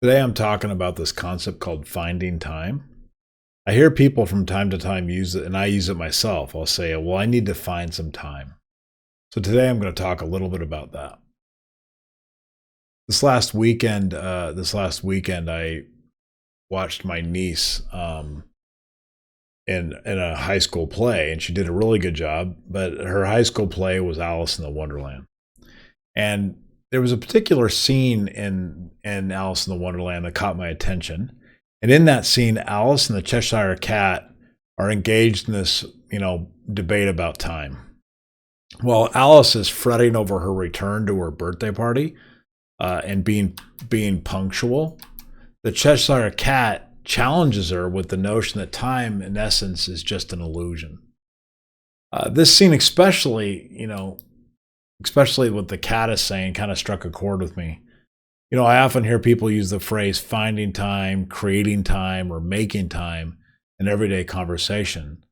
Today I'm talking about this concept called finding time. I hear people from time to time use it, and I use it myself. I'll say, well, I need to find some time. So today I'm going to talk a little bit about that. This last weekend, I watched my niece in a high school play, and she did a really good job. But her high school play was Alice in the Wonderland, and there was a particular scene in Alice in the Wonderland that caught my attention. And in that scene, Alice and the Cheshire Cat are engaged in this, debate about time. While Alice is fretting over her return to her birthday party and being punctual, the Cheshire Cat challenges her with the notion that time, in essence, is just an illusion. This scene, especially what the cat is saying, kind of struck a chord with me. I often hear people use the phrase finding time, creating time, or making time in everyday conversation.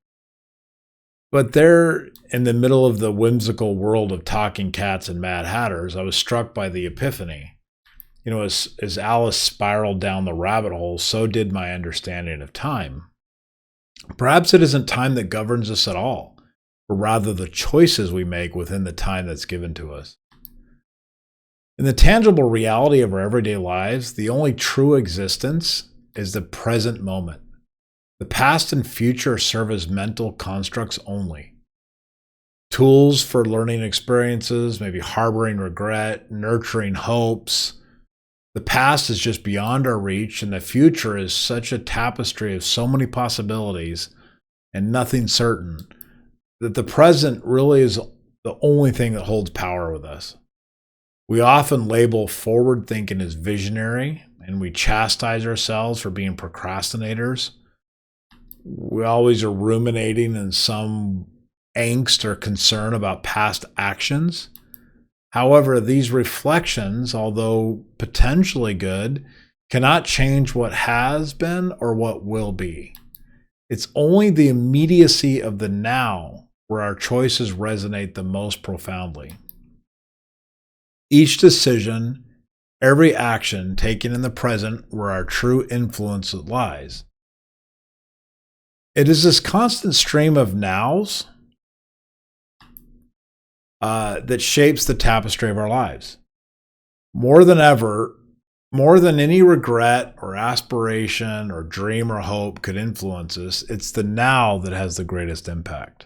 But there, in the middle of the whimsical world of talking cats and Mad Hatters, I was struck by the epiphany. As Alice spiraled down the rabbit hole, so did my understanding of time. Perhaps it isn't time that governs us at all, but rather the choices we make within the time that's given to us. In the tangible reality of our everyday lives, the only true existence is the present moment. The past and future serve as mental constructs only. Tools for learning experiences, maybe harboring regret, nurturing hopes. The past is just beyond our reach, and the future is such a tapestry of so many possibilities and nothing certain that the present really is the only thing that holds power with us. We often label forward thinking as visionary, and we chastise ourselves for being procrastinators. We always are ruminating in some angst or concern about past actions. However, these reflections, although potentially good, cannot change what has been or what will be. It's only the immediacy of the now where our choices resonate the most profoundly. Each decision, every action taken in the present where our true influence lies. It is this constant stream of nows that shapes the tapestry of our lives. More than ever, more than any regret or aspiration or dream or hope could influence us, it's the now that has the greatest impact.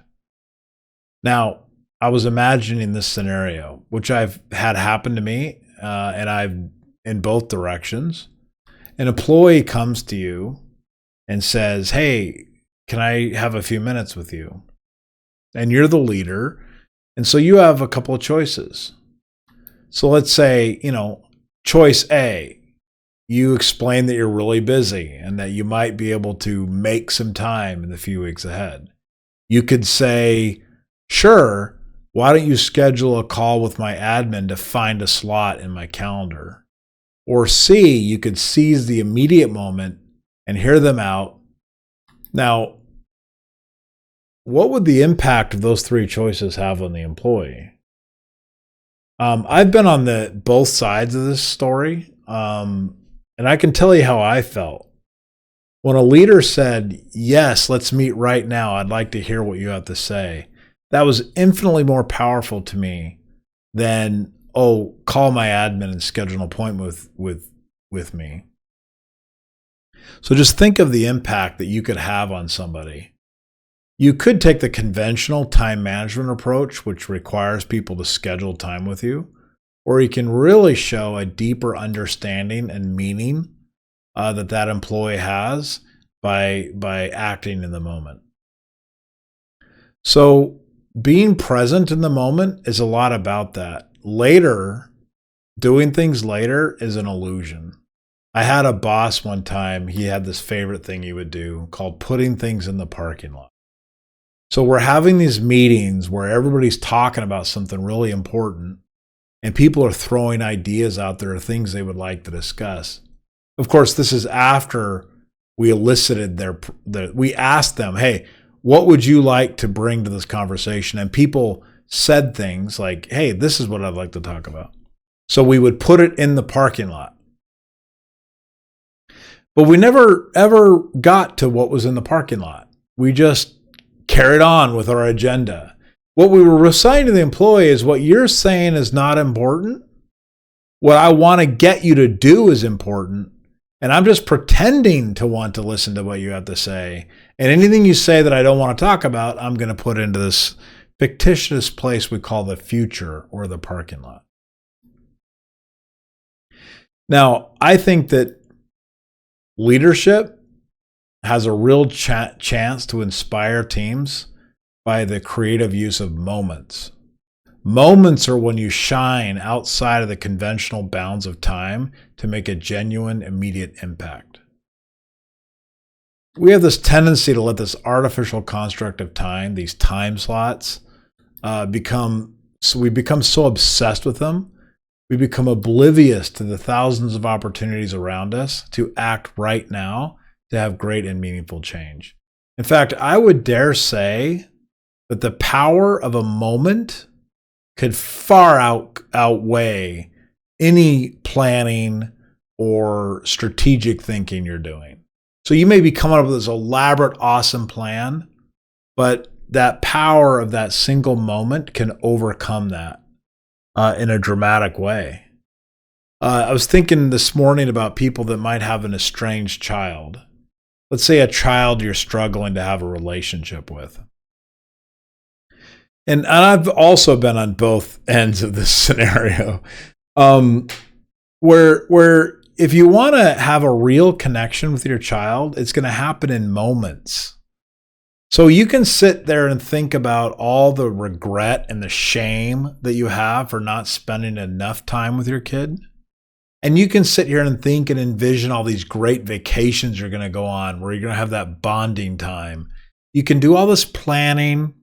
Now, I was imagining this scenario, which I've had happen to me, and I've in both directions. An employee comes to you and says, "Hey, can I have a few minutes with you?" And you're the leader, and so you have a couple of choices. So let's say, choice A, you explain that you're really busy and that you might be able to make some time in the few weeks ahead. You could say, "Sure, why don't you schedule a call with my admin to find a slot in my calendar?" Or C, you could seize the immediate moment and hear them out. Now, what would the impact of those three choices have on the employee? I've been on both sides of this story, and I can tell you how I felt. When a leader said, "Yes, let's meet right now. I'd like to hear what you have to say," that was infinitely more powerful to me than, call my admin and schedule an appointment with me. So just think of the impact that you could have on somebody. You could take the conventional time management approach, which requires people to schedule time with you, or you can really show a deeper understanding and meaning that employee has by acting in the moment. So being present in the moment is a lot about that. Doing things later is an illusion. I had a boss one time, he had this favorite thing he would do called putting things in the parking lot. So we're having these meetings where everybody's talking about something really important and people are throwing ideas out there, things they would like to discuss. Of course, this is after we elicited we asked them, "Hey, what would you like to bring to this conversation?" And people said things like, "Hey, this is what I'd like to talk about." So we would put it in the parking lot. But we never ever got to what was in the parking lot. We just carried on with our agenda. What we were saying to the employee is, what you're saying is not important. What I want to get you to do is important. And I'm just pretending to want to listen to what you have to say. And anything you say that I don't want to talk about, I'm going to put into this fictitious place we call the future or the parking lot. Now, I think that leadership has a real chance to inspire teams by the creative use of moments. Moments are when you shine outside of the conventional bounds of time to make a genuine, immediate impact. We have this tendency to let this artificial construct of time, these time slots, become so obsessed with them, we become oblivious to the thousands of opportunities around us to act right now to have great and meaningful change. In fact, I would dare say that the power of a moment could far outweigh any planning or strategic thinking you're doing. So you may be coming up with this elaborate, awesome plan, but that power of that single moment can overcome that in a dramatic way. I was thinking this morning about people that might have an estranged child. Let's say a child you're struggling to have a relationship with. And I've also been on both ends of this scenario, where if you want to have a real connection with your child, it's going to happen in moments. So you can sit there and think about all the regret and the shame that you have for not spending enough time with your kid. And you can sit here and think and envision all these great vacations you're going to go on where you're going to have that bonding time. You can do all this planning.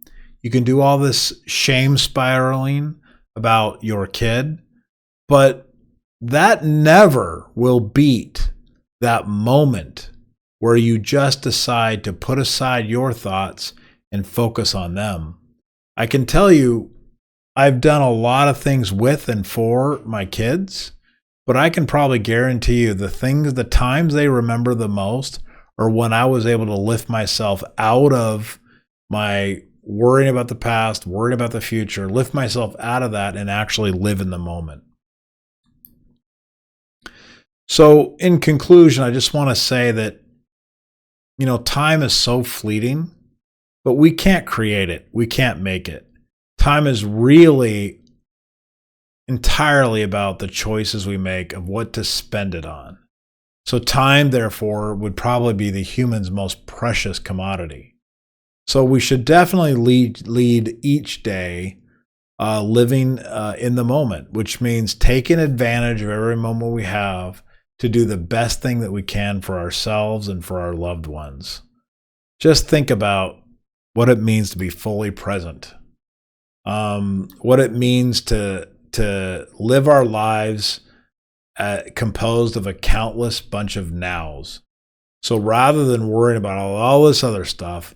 You can do all this shame spiraling about your kid, but that never will beat that moment where you just decide to put aside your thoughts and focus on them. I can tell you, I've done a lot of things with and for my kids, but I can probably guarantee you the times they remember the most are when I was able to lift myself out of my worrying about the past, worrying about the future, lift myself out of that and actually live in the moment. So in conclusion, I just want to say that, time is so fleeting, but we can't create it. We can't make it. Time is really entirely about the choices we make of what to spend it on. So time, therefore, would probably be the human's most precious commodity. So we should definitely lead each day living in the moment, which means taking advantage of every moment we have to do the best thing that we can for ourselves and for our loved ones. Just think about what it means to be fully present, what it means to live our lives composed of a countless bunch of nows. So rather than worrying about all this other stuff,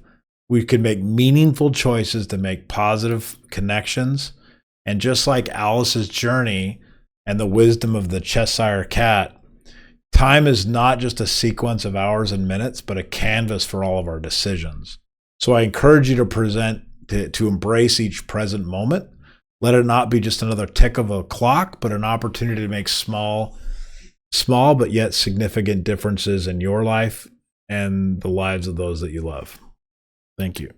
we could make meaningful choices to make positive connections. And just like Alice's journey and the wisdom of the Cheshire Cat, time is not just a sequence of hours and minutes, but a canvas for all of our decisions. So I encourage you to embrace each present moment. Let it not be just another tick of a clock, but an opportunity to make small but yet significant differences in your life and the lives of those that you love. Thank you.